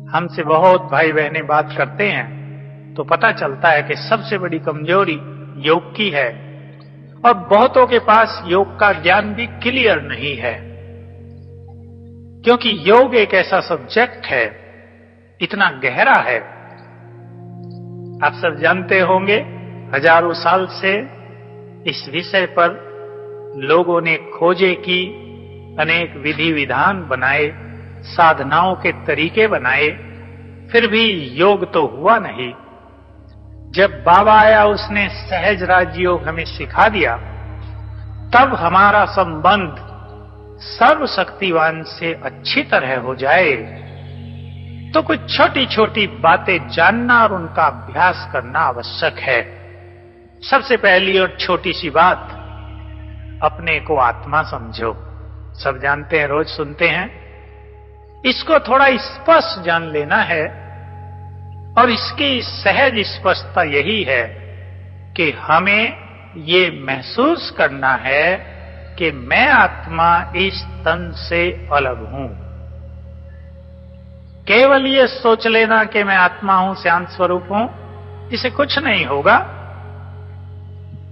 हमसे बहुत भाई बहनें बात करते हैं तो पता चलता है कि सबसे बड़ी कमजोरी योग की है, और बहुतों के पास योग का ज्ञान भी क्लियर नहीं है, क्योंकि योग एक ऐसा सब्जेक्ट है, इतना गहरा है। आप सब जानते होंगे, हजारों साल से इस विषय पर लोगों ने खोजे की, अनेक विधि विधान बनाए, साधनाओं के तरीके बनाए, फिर भी योग तो हुआ नहीं। जब बाबा आया, उसने सहज राजयोग हमें सिखा दिया, तब हमारा संबंध सर्वशक्तिवान से अच्छी तरह हो जाए तो कुछ छोटी छोटी बातें जानना और उनका अभ्यास करना आवश्यक है। सबसे पहली और छोटी सी बात, अपने को आत्मा समझो। सब जानते हैं, रोज सुनते हैं, इसको थोड़ा स्पष्ट जान लेना है। और इसकी सहज स्पष्टता यही है कि हमें ये महसूस करना है कि मैं आत्मा इस तन से अलग हूं। केवल ये सोच लेना कि मैं आत्मा हूं, शांत स्वरूप हूं, इसे कुछ नहीं होगा।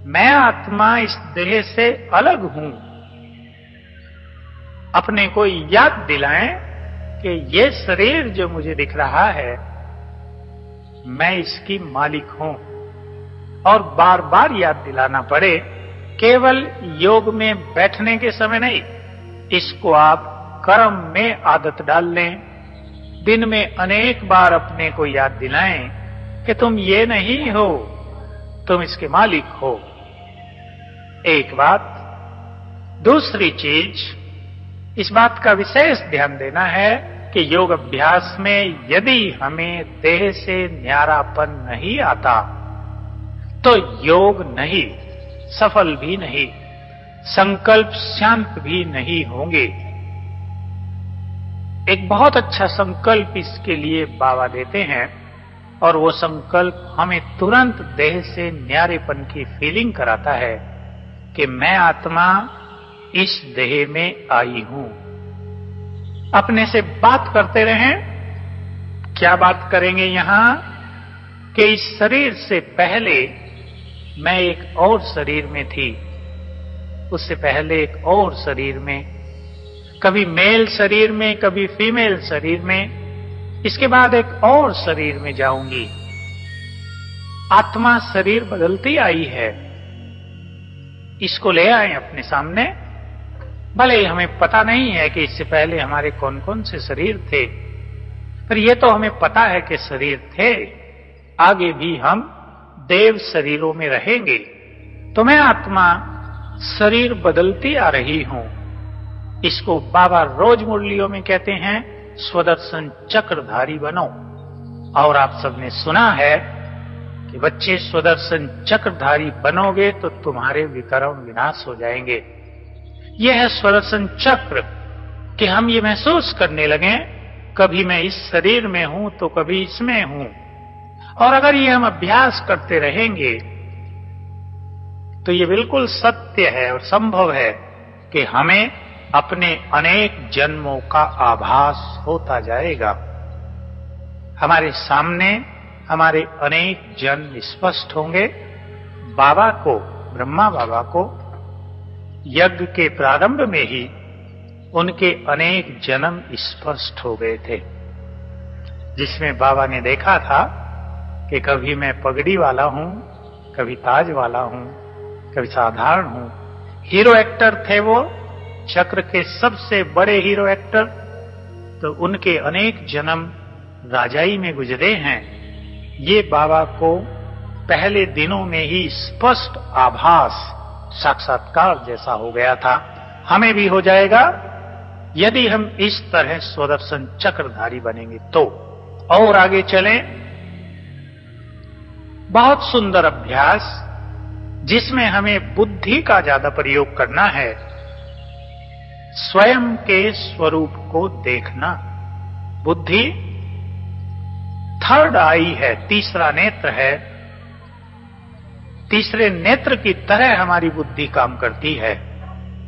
मैं आत्मा इस देह से अलग हूं। अपने को याद दिलाएं कि ये शरीर जो मुझे दिख रहा है, मैं इसकी मालिक हूं। और बार बार याद दिलाना पड़े, केवल योग में बैठने के समय नहीं, इसको आप कर्म में आदत डाल लें। दिन में अनेक बार अपने को याद दिलाएं कि तुम ये नहीं हो, तुम इसके मालिक हो। एक बात। दूसरी चीज, इस बात का विशेष ध्यान देना है कि योग अभ्यास में यदि हमें देह से न्यारापन नहीं आता तो योग नहीं, सफल भी नहीं, संकल्प शांत भी नहीं होंगे। एक बहुत अच्छा संकल्प इसके लिए बाबा देते हैं, और वो संकल्प हमें तुरंत देह से न्यारेपन की फीलिंग कराता है कि मैं आत्मा इस देह में आई हूं। अपने से बात करते रहें। क्या बात करेंगे यहां कि इस शरीर से पहले मैं एक और शरीर में थी, उससे पहले एक और शरीर में, कभी मेल शरीर में, कभी फीमेल शरीर में, इसके बाद एक और शरीर में जाऊंगी। आत्मा शरीर बदलती आई है। इसको ले आए अपने सामने। भले ही हमें पता नहीं है कि इससे पहले हमारे कौन कौन से शरीर थे, पर यह तो हमें पता है कि शरीर थे, आगे भी हम देव शरीरों में रहेंगे। तो मैं आत्मा शरीर बदलती आ रही हूं। इसको बाबा रोज मुरलियों में कहते हैं, स्वदर्शन चक्रधारी बनो। और आप सबने सुना है कि बच्चे, स्वदर्शन चक्रधारी बनोगे तो तुम्हारे विकर्म विनाश हो जाएंगे। यह है स्वदर्शन चक्र, कि हम ये महसूस करने लगे, कभी मैं इस शरीर में हूं तो कभी इसमें हूं। और अगर ये हम अभ्यास करते रहेंगे तो ये बिल्कुल सत्य है और संभव है कि हमें अपने अनेक जन्मों का आभास होता जाएगा। हमारे सामने हमारे अनेक जन्म स्पष्ट होंगे। बाबा को, ब्रह्मा बाबा को यज्ञ के प्रारंभ में ही उनके अनेक जन्म स्पष्ट हो गए थे, जिसमें बाबा ने देखा था कि कभी मैं पगड़ी वाला हूं, कभी ताज वाला हूं, कभी साधारण हूं। हीरो एक्टर थे वो, चक्र के सबसे बड़े हीरो एक्टर, तो उनके अनेक जन्म राजाई में गुजरे हैं। ये बाबा को पहले दिनों में ही स्पष्ट आभास, साक्षात्कार जैसा हो गया था। हमें भी हो जाएगा यदि हम इस तरह स्वदर्शन चक्रधारी बनेंगे तो। और आगे चलें। बहुत सुंदर अभ्यास, जिसमें हमें बुद्धि का ज्यादा प्रयोग करना है। स्वयं के स्वरूप को देखना। बुद्धि थर्ड आई है, तीसरा नेत्र है। तीसरे नेत्र की तरह हमारी बुद्धि काम करती है।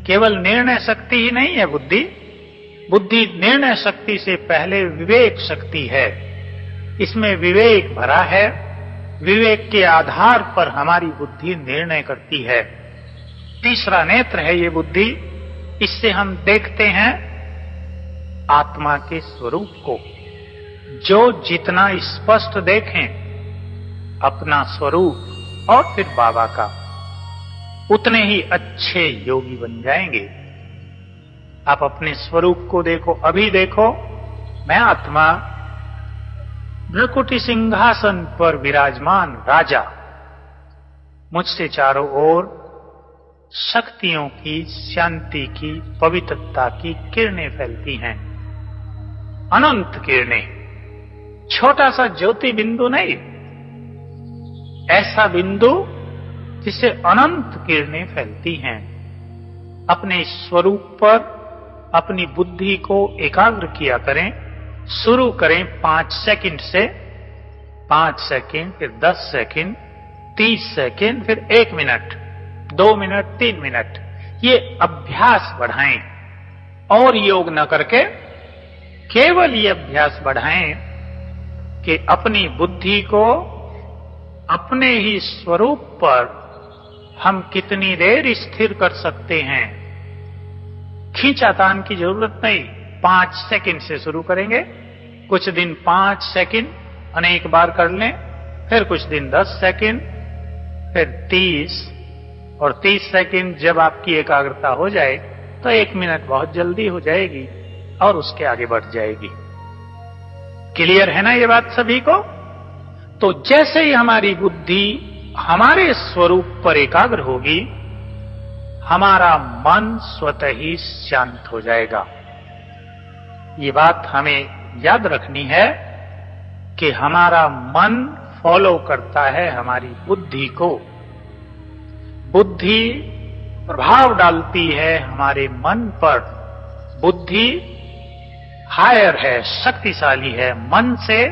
केवल निर्णय शक्ति ही नहीं है बुद्धि, बुद्धि निर्णय शक्ति से पहले विवेक शक्ति है। इसमें विवेक भरा है। विवेक के आधार पर हमारी बुद्धि निर्णय करती है। तीसरा नेत्र है ये बुद्धि। इससे हम देखते हैं आत्मा के स्वरूप को। जो जितना स्पष्ट देखें अपना स्वरूप और फिर बाबा का, उतने ही अच्छे योगी बन जाएंगे। आप अपने स्वरूप को देखो। अभी देखो, मैं आत्मा भ्रकुटी सिंहासन पर विराजमान राजा, मुझसे चारों ओर शक्तियों की, शांति की, पवित्रता की किरणें फैलती हैं। अनंत किरणें, छोटा सा ज्योति बिंदु नहीं, ऐसा बिंदु जिससे अनंत किरणें फैलती हैं। अपने स्वरूप पर अपनी बुद्धि को एकाग्र किया करें। शुरू करें 5 सेकंड से, 5 सेकंड, फिर 10 सेकंड, 30 सेकंड, फिर 1 मिनट, 2 मिनट, 3 मिनट। ये अभ्यास बढ़ाएं और योग न करके केवल ये अभ्यास बढ़ाएं कि अपनी बुद्धि को अपने ही स्वरूप पर हम कितनी देर स्थिर कर सकते हैं। खींचातान की जरूरत नहीं। 5 सेकंड से शुरू करेंगे। कुछ दिन 5 सेकंड अनेक बार कर लें, फिर कुछ दिन 10 सेकंड, फिर 30 और 30 सेकंड। जब आपकी एकाग्रता हो जाए तो 1 मिनट बहुत जल्दी हो जाएगी और उसके आगे बढ़ जाएगी। क्लियर है ना ये बात सभी को? तो जैसे ही हमारी बुद्धि हमारे स्वरूप पर एकाग्र होगी, हमारा मन स्वतः ही शांत हो जाएगा। ये बात हमें याद रखनी है कि हमारा मन फॉलो करता है हमारी बुद्धि को। बुद्धि प्रभाव डालती है हमारे मन पर। बुद्धि हायर है, शक्तिशाली है। मन से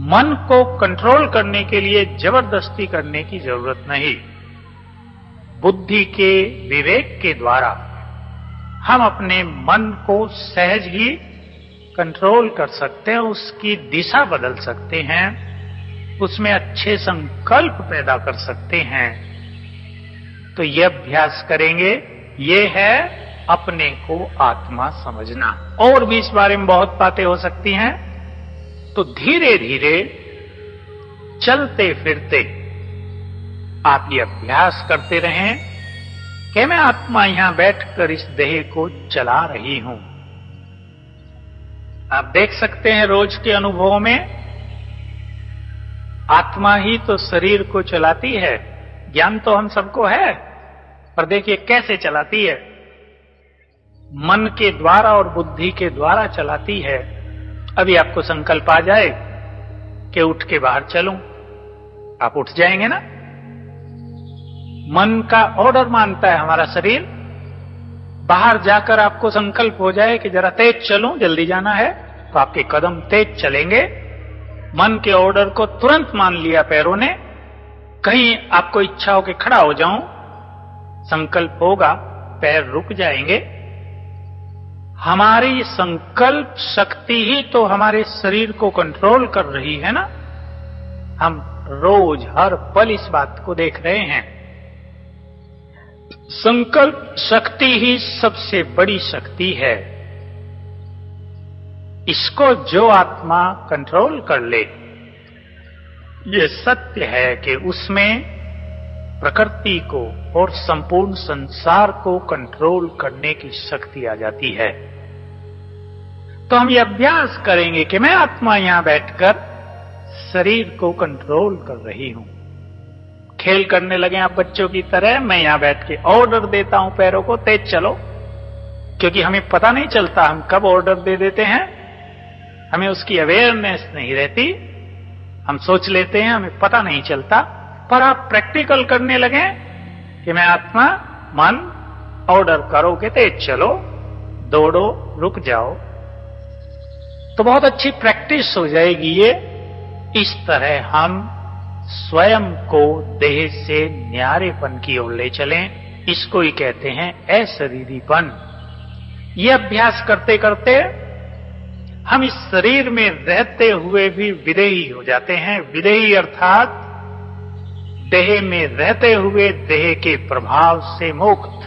मन को कंट्रोल करने के लिए जबरदस्ती करने की जरूरत नहीं। बुद्धि के विवेक के द्वारा हम अपने मन को सहज ही कंट्रोल कर सकते हैं, उसकी दिशा बदल सकते हैं, उसमें अच्छे संकल्प पैदा कर सकते हैं। तो यह अभ्यास करेंगे। ये है अपने को आत्मा समझना। और भी इस बारे में बहुत बातें हो सकती हैं। तो धीरे धीरे चलते फिरते आप ये अभ्यास करते रहें कि मैं आत्मा यहां बैठकर इस देह को चला रही हूं। आप देख सकते हैं रोज के अनुभव में आत्मा ही तो शरीर को चलाती है। ज्ञान तो हम सबको है, पर देखिए कैसे चलाती है। मन के द्वारा और बुद्धि के द्वारा चलाती है। अभी आपको संकल्प आ जाए कि उठ के बाहर चलूं, आप उठ जाएंगे ना। मन का ऑर्डर मानता है हमारा शरीर। बाहर जाकर आपको संकल्प हो जाए कि जरा तेज चलूं, जल्दी जाना है, तो आपके कदम तेज चलेंगे। मन के ऑर्डर को तुरंत मान लिया पैरों ने। कहीं आपको इच्छा हो कि खड़ा हो जाऊं, संकल्प होगा, पैर रुक जाएंगे। हमारी संकल्प शक्ति ही तो हमारे शरीर को कंट्रोल कर रही है ना। हम रोज हर पल इस बात को देख रहे हैं। संकल्प शक्ति ही सबसे बड़ी शक्ति है। इसको जो आत्मा कंट्रोल कर ले, ये सत्य है कि उसमें प्रकृति को और संपूर्ण संसार को कंट्रोल करने की शक्ति आ जाती है। तो हम ये अभ्यास करेंगे कि मैं आत्मा यहां बैठकर शरीर को कंट्रोल कर रही हूं। खेल करने लगे आप बच्चों की तरह। मैं यहां बैठ के ऑर्डर देता हूं पैरों को, तेज चलो, क्योंकि हमें पता नहीं चलता हम कब ऑर्डर दे देते हैं। हमें उसकी अवेयरनेस नहीं रहती। हम सोच लेते हैं, हमें पता नहीं चलता। पर आप प्रैक्टिकल करने लगे कि मैं आत्मा, मन ऑर्डर करो कि तेज चलो, दौड़ो, रुक जाओ, तो बहुत अच्छी प्रैक्टिस हो जाएगी ये। इस तरह हम स्वयं को देह से न्यारेपन की ओर ले चलें। इसको ही कहते हैं अशरीरीपन। ये अभ्यास करते करते हम इस शरीर में रहते हुए भी विदेही हो जाते हैं। विदेही अर्थात देह में रहते हुए देह के प्रभाव से मुक्त,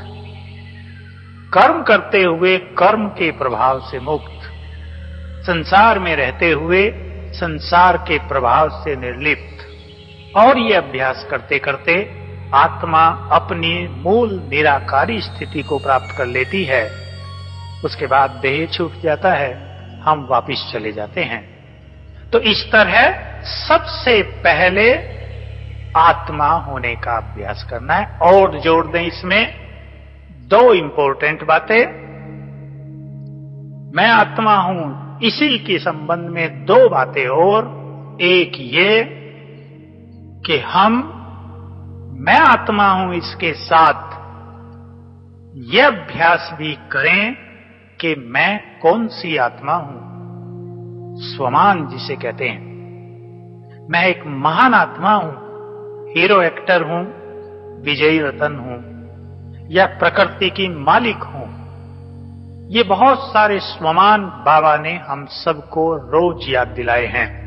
कर्म करते हुए कर्म के प्रभाव से मुक्त, संसार में रहते हुए संसार के प्रभाव से निर्लिप्त। और ये अभ्यास करते करते आत्मा अपनी मूल निराकारी स्थिति को प्राप्त कर लेती है। उसके बाद देह छूट जाता है, हम वापिस चले जाते हैं। तो इस तरह सबसे पहले आत्मा होने का अभ्यास करना है। और जोड़ दें इसमें दो इंपॉर्टेंट बातें। मैं आत्मा हूं, इसी के संबंध में दो बातें और। एक ये कि मैं आत्मा हूं, इसके साथ यह अभ्यास भी करें कि मैं कौन सी आत्मा हूं। स्वमान जिसे कहते हैं, मैं एक महान आत्मा हूं, हीरो एक्टर हूं, विजयी रतन हूं, या प्रकृति की मालिक हूं। ये बहुत सारे स्वमान बाबा ने हम सबको रोज याद दिलाए हैं।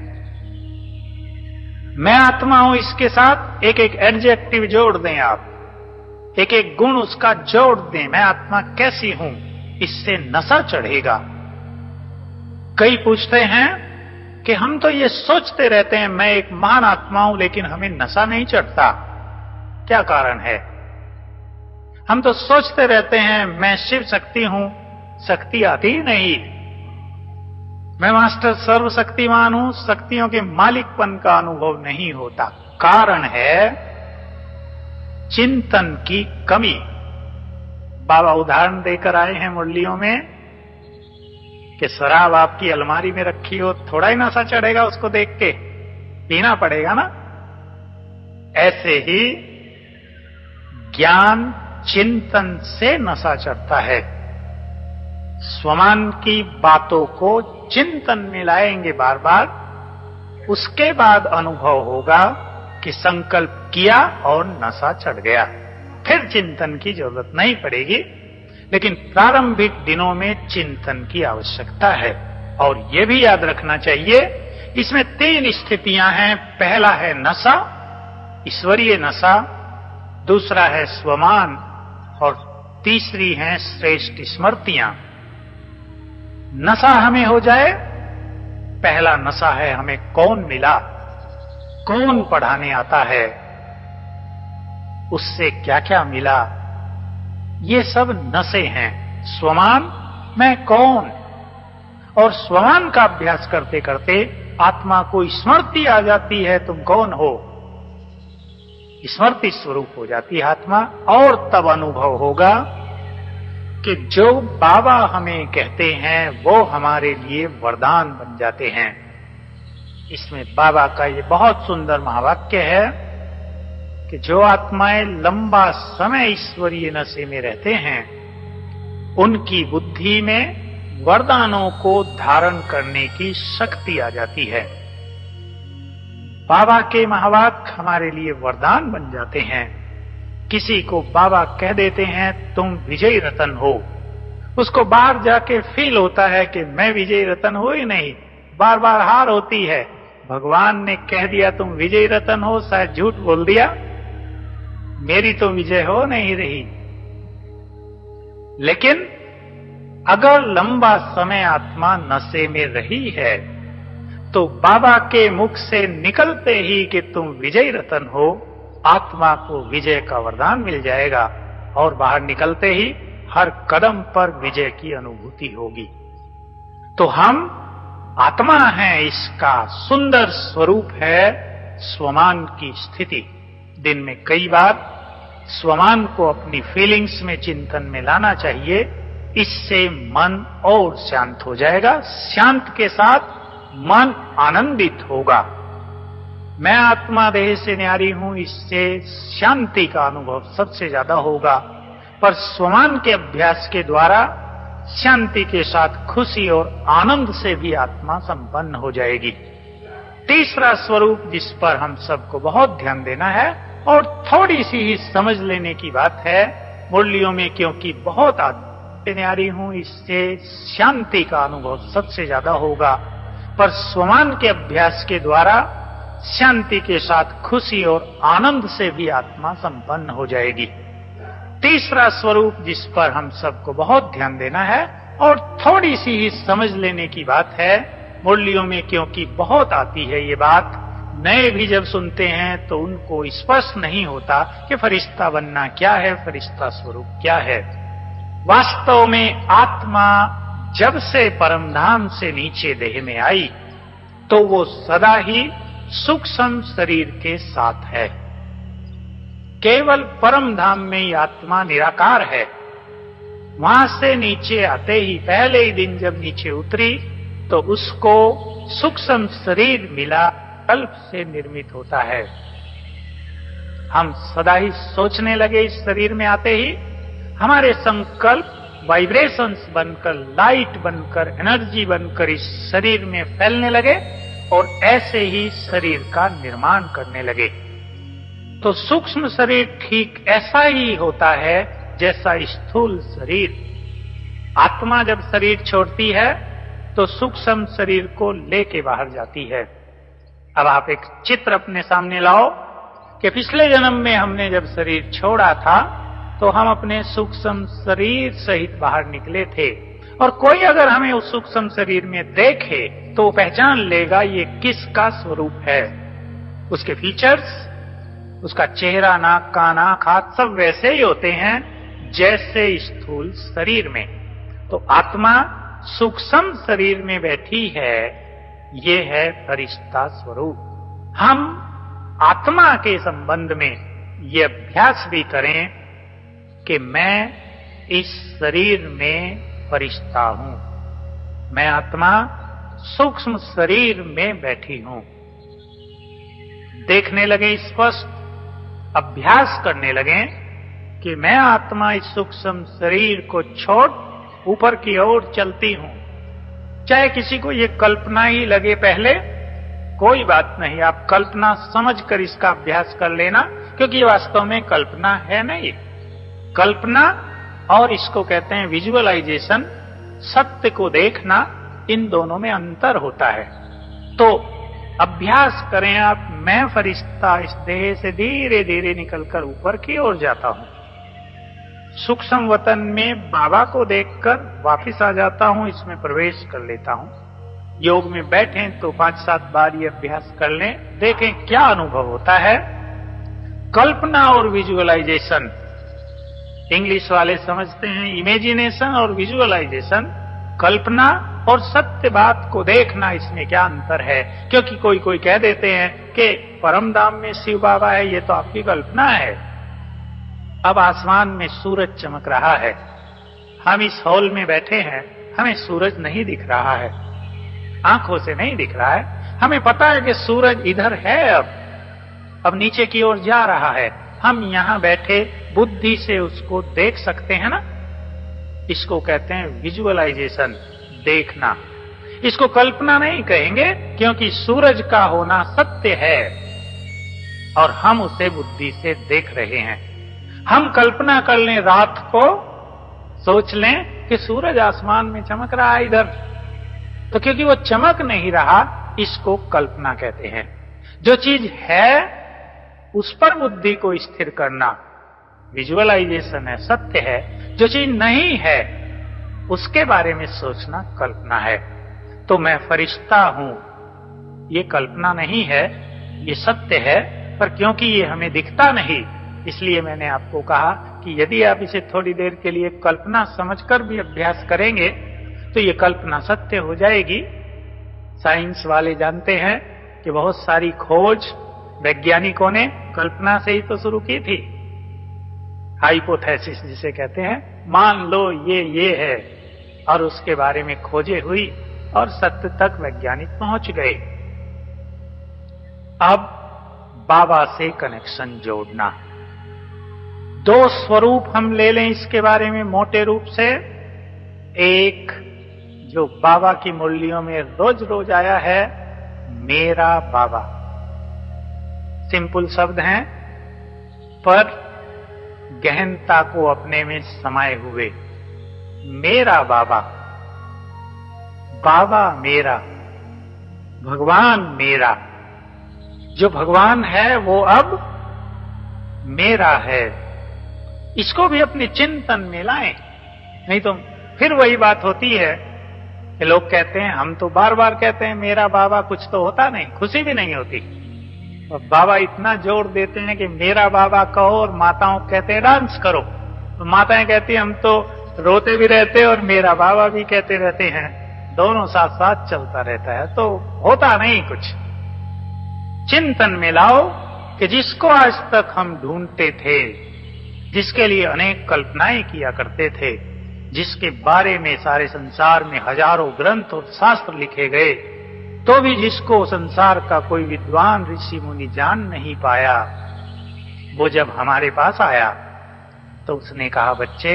मैं आत्मा हूं, इसके साथ एक एक एडजेक्टिव जोड़ दें आप, एक एक गुण उसका जोड़ दें। मैं आत्मा कैसी हूं, इससे नशा चढ़ेगा। कई पूछते हैं कि हम तो ये सोचते रहते हैं मैं एक महान आत्मा हूं, लेकिन हमें नशा नहीं चढ़ता, क्या कारण है? हम तो सोचते रहते हैं मैं शिव शक्ति हूं, शक्ति आती ही नहीं। मैं मास्टर सर्वशक्तिमान हूं, शक्तियों के मालिकपन का अनुभव नहीं होता। कारण है चिंतन की कमी। बाबा उदाहरण देकर आए हैं मुरलियों में कि शराब आपकी अलमारी में रखी हो, थोड़ा ही नशा चढ़ेगा उसको देख के, पीना पड़ेगा ना। ऐसे ही ज्ञान चिंतन से नशा चढ़ता है। स्वमान की बातों को चिंतन में लाएंगे बार बार, उसके बाद अनुभव होगा कि संकल्प किया और नशा चढ़ गया। फिर चिंतन की जरूरत नहीं पड़ेगी, लेकिन प्रारंभिक दिनों में चिंतन की आवश्यकता है। और यह भी याद रखना चाहिए, इसमें 3 स्थितियां हैं। पहला है नशा, ईश्वरीय नशा, दूसरा है स्वमान, और तीसरी है श्रेष्ठ स्मृतियां। नशा हमें हो जाए, पहला नशा है हमें कौन मिला, कौन पढ़ाने आता है, उससे क्या क्या मिला, ये सब नशे हैं। स्वमान, मैं कौन, और स्वमान का अभ्यास करते करते आत्मा को स्मृति आ जाती है, तुम कौन हो, स्मृति स्वरूप हो जाती है आत्मा। और तब अनुभव होगा कि जो बाबा हमें कहते हैं वो हमारे लिए वरदान बन जाते हैं। इसमें बाबा का ये बहुत सुंदर महावाक्य है कि जो आत्माएं लंबा समय ईश्वरीय नशे में रहते हैं, उनकी बुद्धि में वरदानों को धारण करने की शक्ति आ जाती है। बाबा के महावाक्य हमारे लिए वरदान बन जाते हैं। किसी को बाबा कह देते हैं तुम विजयी रतन हो, उसको बाहर जाके फील होता है कि मैं विजयी रतन हो ही नहीं, बार बार हार होती है। भगवान ने कह दिया तुम विजयी रतन हो, शायद झूठ बोल दिया, मेरी तो विजय हो नहीं रही। लेकिन अगर लंबा समय आत्मा नशे में रही है, तो बाबा के मुख से निकलते ही कि तुम विजयी रतन हो, आत्मा को विजय का वरदान मिल जाएगा, और बाहर निकलते ही हर कदम पर विजय की अनुभूति होगी। तो हम आत्मा हैं, इसका सुंदर स्वरूप है स्वमान की स्थिति। दिन में कई बार स्वमान को अपनी फीलिंग्स में, चिंतन में लाना चाहिए। इससे मन और शांत हो जाएगा, शांत के साथ मन आनंदित होगा। मैं आत्मा देह से न्यारी हूं, इससे शांति का अनुभव सबसे ज्यादा होगा। पर स्वमान के अभ्यास के द्वारा शांति के साथ खुशी और आनंद से भी आत्मा संपन्न हो जाएगी। तीसरा स्वरूप जिस पर हम सबको बहुत ध्यान देना है और थोड़ी सी ही समझ लेने की बात है मुरलियों में, क्योंकि बहुत पे न्यारी हूं, इससे शांति का अनुभव सबसे ज्यादा होगा। पर स्वमान के अभ्यास के द्वारा शांति के साथ खुशी और आनंद से भी आत्मा संपन्न हो जाएगी। तीसरा स्वरूप जिस पर हम सबको बहुत ध्यान देना है और थोड़ी सी ही समझ लेने की बात है मुरलियों में, क्योंकि बहुत आती है ये बात, नए भी जब सुनते हैं तो उनको स्पष्ट नहीं होता कि फरिश्ता बनना क्या है, फरिश्ता स्वरूप क्या है। वास्तव में आत्मा जब से परमधाम से नीचे देह में आई तो वो सदा ही सूक्ष्म शरीर के साथ है। केवल परम धाम में ही आत्मा निराकार है। वहां से नीचे आते ही पहले ही दिन जब नीचे उतरी तो उसको सूक्ष्म शरीर मिला, कल्प से निर्मित होता है। हम सदा ही सोचने लगे इस शरीर में आते ही, हमारे संकल्प वाइब्रेशंस बनकर, लाइट बनकर, एनर्जी बनकर इस शरीर में फैलने लगे और ऐसे ही शरीर का निर्माण करने लगे। तो सूक्ष्म शरीर ठीक ऐसा ही होता है जैसा स्थूल शरीर। आत्मा जब शरीर छोड़ती है तो सूक्ष्म शरीर को लेके बाहर जाती है। अब आप एक चित्र अपने सामने लाओ कि पिछले जन्म में हमने जब शरीर छोड़ा था तो हम अपने सूक्ष्म शरीर सहित बाहर निकले थे, और कोई अगर हमें उस सूक्ष्म शरीर में देखे तो पहचान लेगा ये किसका स्वरूप है। उसके फीचर्स, उसका चेहरा, नाक, कान, आंख, हाथ सब वैसे ही होते हैं जैसे स्थूल शरीर में। तो आत्मा सूक्ष्म शरीर में बैठी है, ये है फरिश्ता स्वरूप। हम आत्मा के संबंध में ये अभ्यास भी करें कि मैं इस शरीर में फरिश्ता हूं, मैं आत्मा सूक्ष्म शरीर में बैठी हूं। देखने लगे स्पष्ट, अभ्यास करने लगे कि मैं आत्मा इस सूक्ष्म शरीर को छोड़ ऊपर की ओर चलती हूं। चाहे किसी को ये कल्पना ही लगे पहले, कोई बात नहीं, आप कल्पना समझकर इसका अभ्यास कर लेना, क्योंकि वास्तव में कल्पना है नहीं। कल्पना और इसको कहते हैं विजुअलाइजेशन, सत्य को देखना, इन दोनों में अंतर होता है। तो अभ्यास करें आप, मैं फरिश्ता इस देह से धीरे धीरे निकलकर ऊपर की ओर जाता हूं, सूक्ष्म वतन में बाबा को देखकर वापिस आ जाता हूं, इसमें प्रवेश कर लेता हूं। योग में बैठें तो 5-7 बार ये अभ्यास कर लें, देखें क्या अनुभव होता है। कल्पना और विजुअलाइजेशन, इंग्लिश वाले समझते हैं इमेजिनेशन और विजुअलाइजेशन। कल्पना और सत्य बात को देखना, इसमें क्या अंतर है। क्योंकि कोई कह देते हैं कि परम धाम में शिव बाबा है, ये तो आपकी कल्पना है। अब आसमान में सूरज चमक रहा है, हम इस हॉल में बैठे हैं, हमें सूरज नहीं दिख रहा है, आंखों से नहीं दिख रहा है। हमें पता है कि सूरज इधर है, अब नीचे की ओर जा रहा है। हम यहां बैठे बुद्धि से उसको देख सकते हैं ना, इसको कहते हैं विजुअलाइजेशन, देखना। इसको कल्पना नहीं कहेंगे, क्योंकि सूरज का होना सत्य है और हम उसे बुद्धि से देख रहे हैं। हम कल्पना कर लें, रात को सोच लें कि सूरज आसमान में चमक रहा है इधर, तो क्योंकि वो चमक नहीं रहा, इसको कल्पना कहते हैं। जो चीज है उस पर बुद्धि को स्थिर करना विजुअलाइजेशन है, सत्य है। जो चीज नहीं है उसके बारे में सोचना कल्पना है। तो मैं फरिश्ता हूं, ये कल्पना नहीं है, ये सत्य है। पर क्योंकि ये हमें दिखता नहीं, इसलिए मैंने आपको कहा कि यदि आप इसे थोड़ी देर के लिए कल्पना समझकर भी अभ्यास करेंगे तो ये कल्पना सत्य हो जाएगी। साइंस वाले जानते हैं कि बहुत सारी खोज वैज्ञानिकों ने कल्पना से ही तो शुरू की थी। हाइपोथेसिस जिसे कहते हैं, मान लो ये है, और उसके बारे में खोजें हुई और सत्य तक वैज्ञानिक पहुंच गए। अब बाबा से कनेक्शन जोड़ना, 2 स्वरूप हम ले लें इसके बारे में मोटे रूप से। एक जो बाबा की मुरलियों में रोज रोज आया है, मेरा बाबा। सिंपल शब्द हैं पर गहनता को अपने में समाये हुए। मेरा बाबा, बाबा मेरा, भगवान मेरा। जो भगवान है वो अब मेरा है। इसको भी अपने चिंतन में लाएं, नहीं तो फिर वही बात होती है कि लोग कहते हैं, हम तो बार बार कहते हैं मेरा बाबा, कुछ तो होता नहीं, खुशी भी नहीं होती। और बाबा इतना जोर देते हैं कि मेरा बाबा कहो, और माताओं कहते हैं डांस करो। तो माताएं कहती हैं हम तो रोते भी रहते और मेरा बाबा भी कहते रहते हैं, दोनों साथ साथ चलता रहता है, तो होता नहीं कुछ। चिंतन में लाओ कि जिसको आज तक हम ढूंढते थे, जिसके लिए अनेक कल्पनाएं किया करते थे, जिसके बारे में सारे संसार में हजारों ग्रंथ और शास्त्र लिखे गए, तो भी जिसको संसार का कोई विद्वान ऋषि मुनि जान नहीं पाया, वो जब हमारे पास आया तो उसने कहा, बच्चे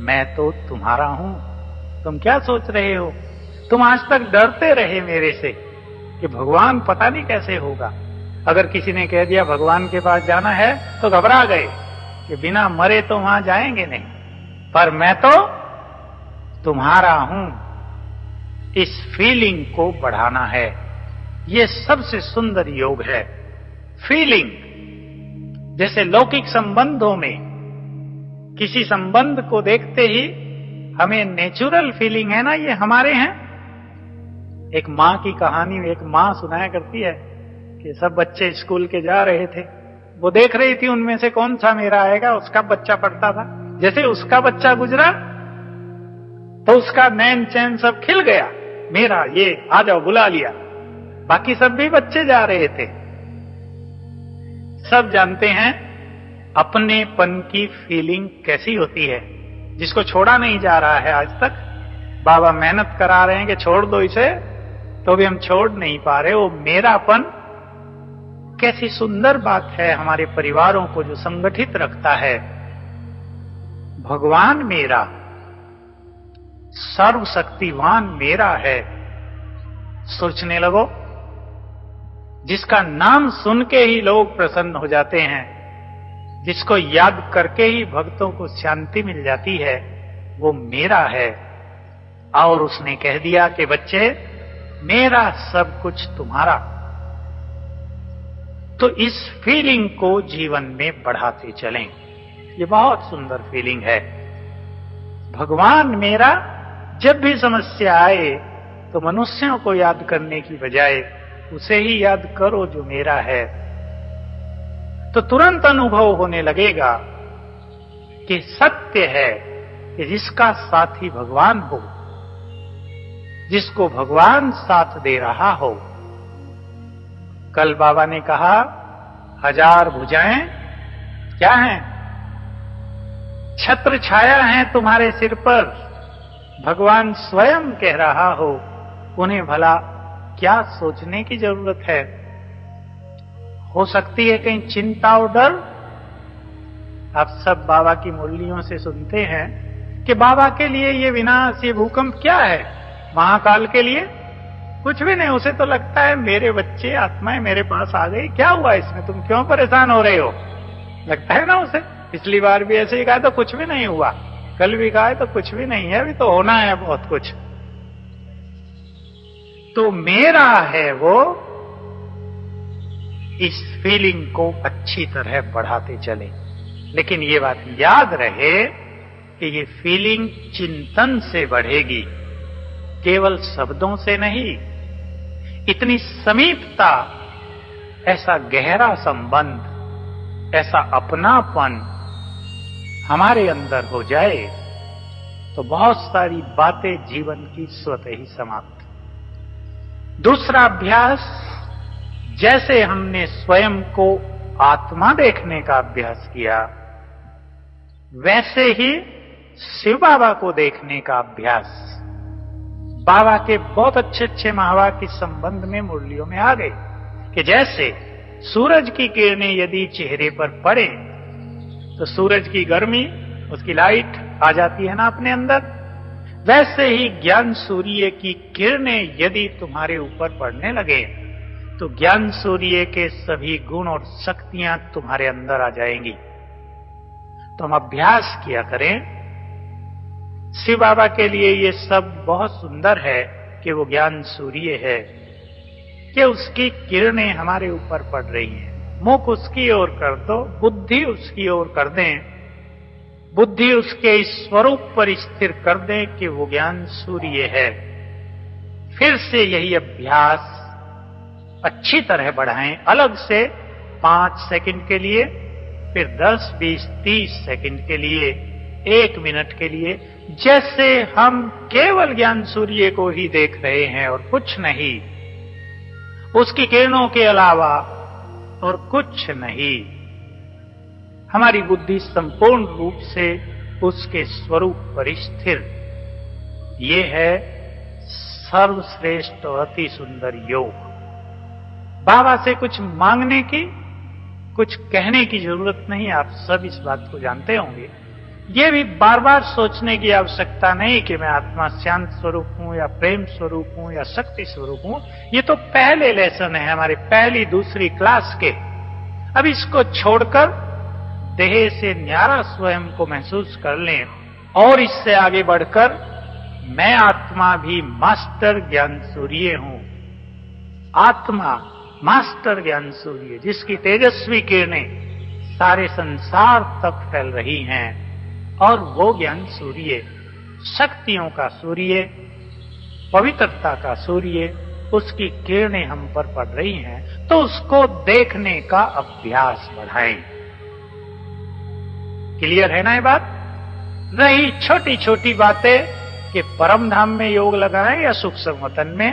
मैं तो तुम्हारा हूं, तुम क्या सोच रहे हो? तुम आज तक डरते रहे मेरे से कि भगवान पता नहीं कैसे होगा। अगर किसी ने कह दिया भगवान के पास जाना है तो घबरा गए कि बिना मरे तो वहां जाएंगे नहीं, पर मैं तो तुम्हारा हूं। इस फीलिंग को बढ़ाना है, ये सबसे सुंदर योग है। फीलिंग, जैसे लौकिक संबंधों में किसी संबंध को देखते ही हमें नेचुरल फीलिंग है ना, ये हमारे हैं। एक माँ की कहानी एक माँ सुनाया करती है कि सब बच्चे स्कूल के जा रहे थे, वो देख रही थी उनमें से कौन सा मेरा आएगा। उसका बच्चा पढ़ता था, जैसे उसका बच्चा गुजरा तो उसका नैन चैन सब खिल गया, मेरा ये आ जाओ, बुला लिया। बाकी सब भी बच्चे जा रहे थे। सब जानते हैं अपनेपन की फीलिंग कैसी होती है। जिसको छोड़ा नहीं जा रहा है आज तक, बाबा मेहनत करा रहे हैं कि छोड़ दो इसे, तो भी हम छोड़ नहीं पा रहे। वो मेरापन कैसी सुंदर बात है, हमारे परिवारों को जो संगठित रखता है। भगवान मेरा, सर्वशक्तिवान मेरा है। सोचने लगो, जिसका नाम सुन के ही लोग प्रसन्न हो जाते हैं, जिसको याद करके ही भक्तों को शांति मिल जाती है, वो मेरा है। और उसने कह दिया कि बच्चे मेरा सब कुछ तुम्हारा। तो इस फीलिंग को जीवन में बढ़ाते चलें, ये बहुत सुंदर फीलिंग है। भगवान मेरा, जब भी समस्या आए तो मनुष्यों को याद करने की बजाय उसे ही याद करो जो मेरा है, तो तुरंत अनुभव होने लगेगा कि सत्य है कि जिसका साथी भगवान हो, जिसको भगवान साथ दे रहा हो। कल बाबा ने कहा, 1000 भुजाएं क्या हैं? छत्र छाया है तुम्हारे सिर पर। भगवान स्वयं कह रहा हो, उन्हें भला क्या सोचने की जरूरत है? हो सकती है कहीं चिंता और डर। आप सब बाबा की मुरलियों से सुनते हैं कि बाबा के लिए ये विनाश, ये भूकंप क्या है? महाकाल के लिए कुछ भी नहीं। उसे तो लगता है मेरे बच्चे आत्माएं मेरे पास आ गई, क्या हुआ इसमें, तुम क्यों परेशान हो रहे हो? लगता है ना उसे। पिछली बार भी ऐसे ही कहा तो कुछ भी नहीं हुआ, कल भी कहा तो कुछ भी नहीं है, अभी तो होना है बहुत कुछ। तो मेरा है वो, इस फीलिंग को अच्छी तरह बढ़ाते चले। लेकिन ये बात याद रहे कि ये फीलिंग चिंतन से बढ़ेगी, केवल शब्दों से नहीं। इतनी समीपता, ऐसा गहरा संबंध, ऐसा अपनापन हमारे अंदर हो जाए तो बहुत सारी बातें जीवन की स्वतः ही समाप्त। दूसरा अभ्यास, जैसे हमने स्वयं को आत्मा देखने का अभ्यास किया, वैसे ही शिव बाबा को देखने का अभ्यास। बाबा के बहुत अच्छे अच्छे महावाक्य इस संबंध में मुरलियों में आ गए कि जैसे सूरज की किरणें यदि चेहरे पर पड़े तो सूरज की गर्मी, उसकी लाइट आ जाती है ना अपने अंदर, वैसे ही ज्ञान सूर्य की किरणें यदि तुम्हारे ऊपर पड़ने लगे तो ज्ञान सूर्य के सभी गुण और शक्तियां तुम्हारे अंदर आ जाएंगी। तो हम अभ्यास किया करें शिव बाबा के लिए ये सब बहुत सुंदर है कि वो ज्ञान सूर्य है, कि उसकी किरणें हमारे ऊपर पड़ रही हैं। मुख उसकी ओर कर दो, बुद्धि उसकी ओर कर दें, बुद्धि उसके इस स्वरूप पर स्थिर कर दें कि वो ज्ञान सूर्य है। फिर से यही अभ्यास अच्छी तरह बढ़ाएं, अलग से 5 सेकंड के लिए, फिर 10, 20, 30 सेकंड के लिए, 1 मिनट के लिए, जैसे हम केवल ज्ञान सूर्य को ही देख रहे हैं और कुछ नहीं, उसकी किरणों के अलावा और कुछ नहीं। हमारी बुद्धि संपूर्ण रूप से उसके स्वरूप पर स्थिर। ये है सर्वश्रेष्ठ और अति सुंदर योग। बाबा से कुछ मांगने की, कुछ कहने की जरूरत नहीं, आप सब इस बात को जानते होंगे। ये भी बार बार सोचने की आवश्यकता नहीं कि मैं आत्मा शांत स्वरूप हूं या प्रेम स्वरूप हूं या शक्ति स्वरूप हूं। ये तो पहले लेसन है हमारे पहली दूसरी क्लास के। अब इसको छोड़कर देह से न्यारा स्वयं को महसूस कर लें और इससे आगे बढ़कर मैं आत्मा भी मास्टर ज्ञान सूर्य हूं। आत्मा मास्टर ज्ञान सूर्य, जिसकी तेजस्वी किरणें सारे संसार तक फैल रही हैं, और वो ज्ञान सूर्य, शक्तियों का सूर्य, पवित्रता का सूर्य, उसकी किरणें हम पर पड़ रही हैं, तो उसको देखने का अभ्यास बढ़ाएं। क्लियर है ना ये बात? रही छोटी छोटी बातें कि परम धाम में योग लगाएं या सूक्ष्म वतन में,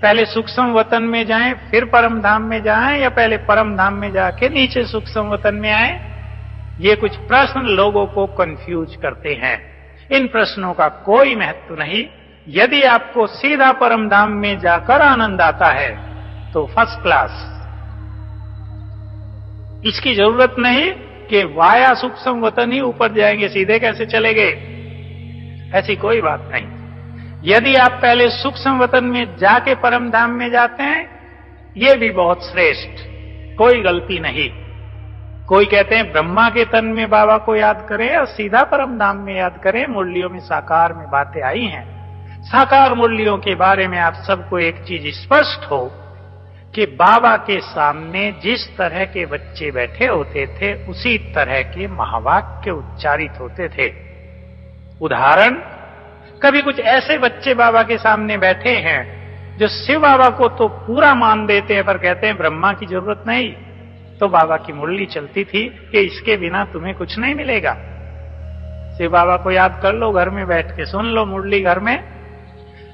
पहले सूक्ष्म वतन में जाएं फिर परम धाम में जाएं, या पहले परम धाम में जाके नीचे सूक्ष्म वतन में आएं। ये कुछ प्रश्न लोगों को कंफ्यूज करते हैं। इन प्रश्नों का कोई महत्व नहीं। यदि आपको सीधा परम धाम में जाकर आनंद आता है तो फर्स्ट क्लास। इसकी जरूरत नहीं कि वाया सूक्ष्म वतन ही ऊपर जाएंगे, सीधे कैसे चले गए, ऐसी कोई बात नहीं। यदि आप पहले सूक्ष्म वतन में जाके परम धाम में जाते हैं, ये भी बहुत श्रेष्ठ, कोई गलती नहीं। कोई कहते हैं ब्रह्मा के तन में बाबा को याद करें और सीधा परम धाम में याद करें। मुरलियों में साकार में बातें आई हैं। साकार मुरलियों के बारे में आप सबको एक चीज स्पष्ट हो कि बाबा के सामने जिस तरह के बच्चे बैठे होते थे, उसी तरह के महावाक्य उच्चारित होते थे। उदाहरण, कभी कुछ ऐसे बच्चे बाबा के सामने बैठे हैं जो शिव बाबा को तो पूरा मान देते हैं पर कहते हैं ब्रह्मा की जरूरत नहीं, तो बाबा की मुरली चलती थी कि इसके बिना तुम्हें कुछ नहीं मिलेगा। शिव बाबा को याद कर लो, घर में बैठ के सुन लो मुरली घर में।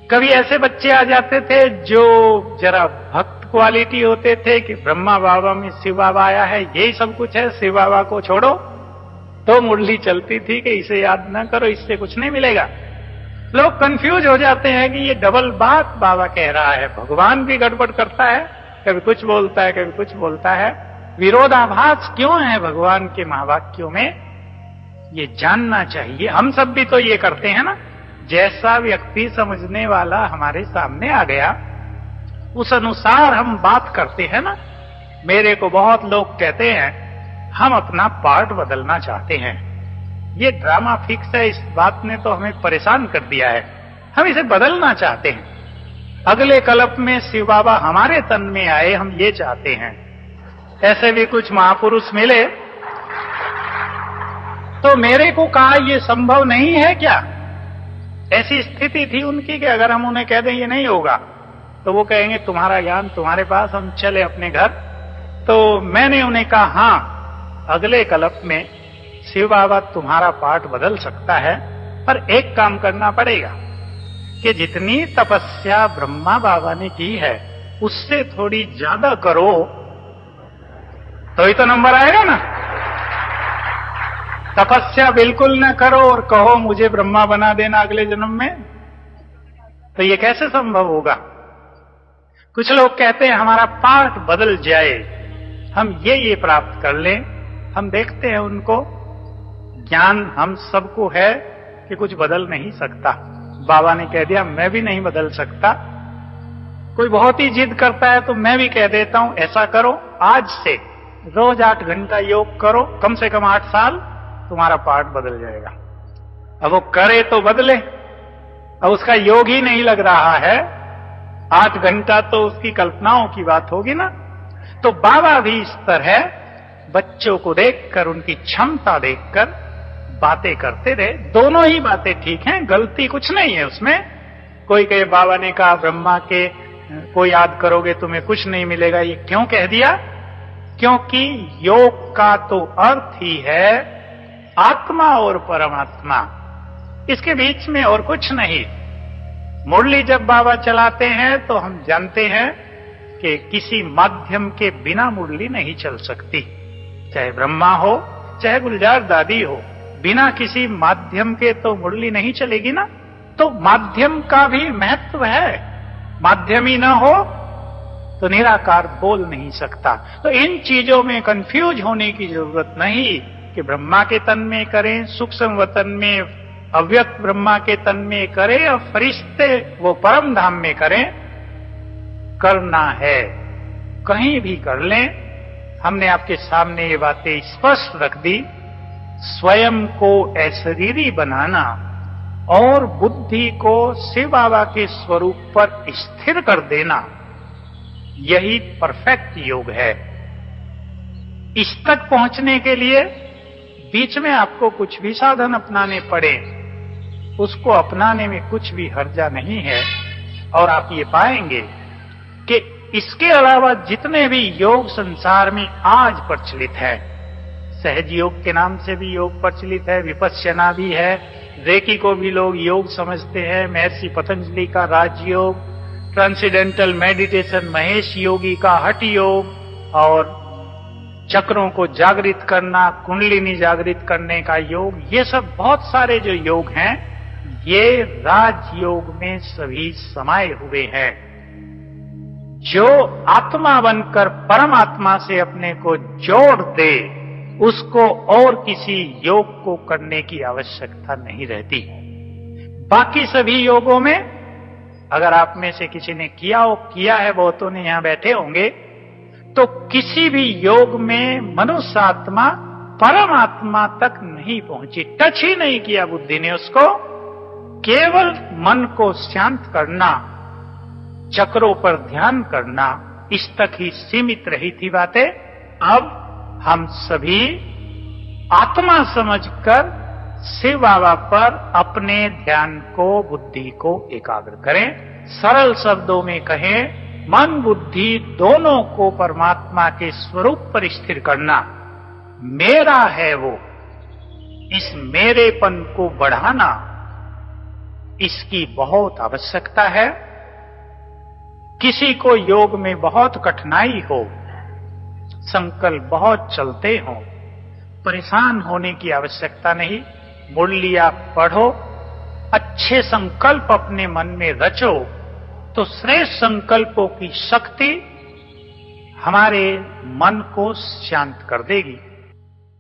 कभी ऐसे बच्चे आ जाते थे जो जरा भक्त क्वालिटी होते थे कि ब्रह्मा बाबा में शिव बाबा आया है, यही सब कुछ है, शिव बाबा को छोड़ो, तो मुरली चलती थी कि इसे याद ना करो, इससे कुछ नहीं मिलेगा। लोग कंफ्यूज हो जाते हैं कि ये डबल बात बाबा कह रहा है। भगवान भी गड़बड़ करता है, कभी कुछ बोलता है कभी कुछ बोलता है। विरोधाभास क्यों है भगवान के महावाक्यों में, ये जानना चाहिए। हम सब भी तो ये करते हैं ना। जैसा व्यक्ति समझने वाला हमारे सामने आ गया, उस अनुसार हम बात करते हैं ना। मेरे को बहुत लोग कहते हैं हम अपना पार्ट बदलना चाहते हैं। ये ड्रामा फिक्स है, इस बात ने तो हमें परेशान कर दिया है। हम इसे बदलना चाहते हैं। अगले कल्प में शिव बाबा हमारे तन में आए, हम ये चाहते हैं। ऐसे भी कुछ महापुरुष मिले तो मेरे को कहा ये संभव नहीं है क्या। ऐसी स्थिति थी उनकी कि अगर हम उन्हें कह दें ये नहीं होगा तो वो कहेंगे तुम्हारा ज्ञान तुम्हारे पास, हम चले अपने घर। तो मैंने उन्हें कहा हाँ, अगले कल्प में शिव बाबा तुम्हारा पाठ बदल सकता है, पर एक काम करना पड़ेगा कि जितनी तपस्या ब्रह्मा बाबा ने की है उससे थोड़ी ज्यादा करो, तो ही तो नंबर आएगा ना। तपस्या बिल्कुल न करो और कहो मुझे ब्रह्मा बना देना अगले जन्म में, तो ये कैसे संभव होगा। कुछ लोग कहते हैं हमारा पाठ बदल जाए, हम ये प्राप्त कर लें। हम देखते हैं उनको, ज्ञान हम सबको है कि कुछ बदल नहीं सकता। बाबा ने कह दिया मैं भी नहीं बदल सकता। कोई बहुत ही जिद करता है तो मैं भी कह देता हूं ऐसा करो, आज से रोज 8 घंटा योग करो, कम से कम 8 साल, तुम्हारा पाठ बदल जाएगा। अब वो करे तो बदले, अब उसका योग ही नहीं लग रहा है, 8 घंटा तो उसकी कल्पनाओं की बात होगी ना। तो बाबा भी इस तरह बच्चों को देखकर, उनकी क्षमता देखकर बातें करते रहे। दोनों ही बातें ठीक हैं, गलती कुछ नहीं है उसमें। कोई कहे बाबा ने कहा ब्रह्मा के को याद करोगे तुम्हें कुछ नहीं मिलेगा, ये क्यों कह दिया? क्योंकि योग का तो अर्थ ही है आत्मा और परमात्मा, इसके बीच में और कुछ नहीं। मुरली जब बाबा चलाते हैं तो हम जानते हैं कि किसी माध्यम के बिना मुरली नहीं चल सकती, चाहे ब्रह्मा हो चाहे गुलजार दादी हो, बिना किसी माध्यम के तो मुरली नहीं चलेगी ना। तो माध्यम का भी महत्व है, माध्यम ही ना हो तो निराकार बोल नहीं सकता। तो इन चीजों में कंफ्यूज होने की जरूरत नहीं कि ब्रह्मा के तन में करें, सूक्ष्म वतन में अव्यक्त ब्रह्मा के तन में करें और फरिश्ते वो परम धाम में करें। करना है कहीं भी कर लें। हमने आपके सामने ये बातें स्पष्ट रख दी। स्वयं को अशरीरी बनाना और बुद्धि को शिव बाबा के स्वरूप पर स्थिर कर देना, यही परफेक्ट योग है। इस तक पहुंचने के लिए बीच में आपको कुछ भी साधन अपनाने पड़े, उसको अपनाने में कुछ भी हर्जा नहीं है। और आप ये पाएंगे कि इसके अलावा जितने भी योग संसार में आज प्रचलित है, सहज योग के नाम से भी योग प्रचलित है, विपश्यना भी है, रेकी को भी लोग योग समझते हैं, महर्षि पतंजलि का राजयोग, ट्रांसेंडेंटल मेडिटेशन महेश योगी का हठ योग, और चक्रों को जागृत करना, कुंडलिनी जागृत करने का योग, ये सब बहुत सारे जो योग हैं ये राजयोग में सभी समाये हुए हैं। जो आत्मा बनकर परमात्मा से अपने को जोड़ दे, उसको और किसी योग को करने की आवश्यकता नहीं रहती। बाकी सभी योगों में अगर आप में से किसी ने किया है, बहुतों ने यहां बैठे होंगे, तो किसी भी योग में मनुष्य आत्मा परमात्मा तक नहीं पहुंची, टच ही नहीं किया बुद्धि ने उसको। केवल मन को शांत करना, चक्रों पर ध्यान करना, इस तक ही सीमित रही थी बातें। अब हम सभी आत्मा समझकर शिव बाबा पर अपने ध्यान को, बुद्धि को एकाग्र करें। सरल शब्दों में कहें, मन बुद्धि दोनों को परमात्मा के स्वरूप पर स्थिर करना। मेरा है वो, इस मेरेपन को बढ़ाना, इसकी बहुत आवश्यकता है। किसी को योग में बहुत कठिनाई हो, संकल्प बहुत चलते हों, परेशान होने की आवश्यकता नहीं। मुरली आप पढ़ो, अच्छे संकल्प अपने मन में रचो, तो श्रेष्ठ संकल्पों की शक्ति हमारे मन को शांत कर देगी।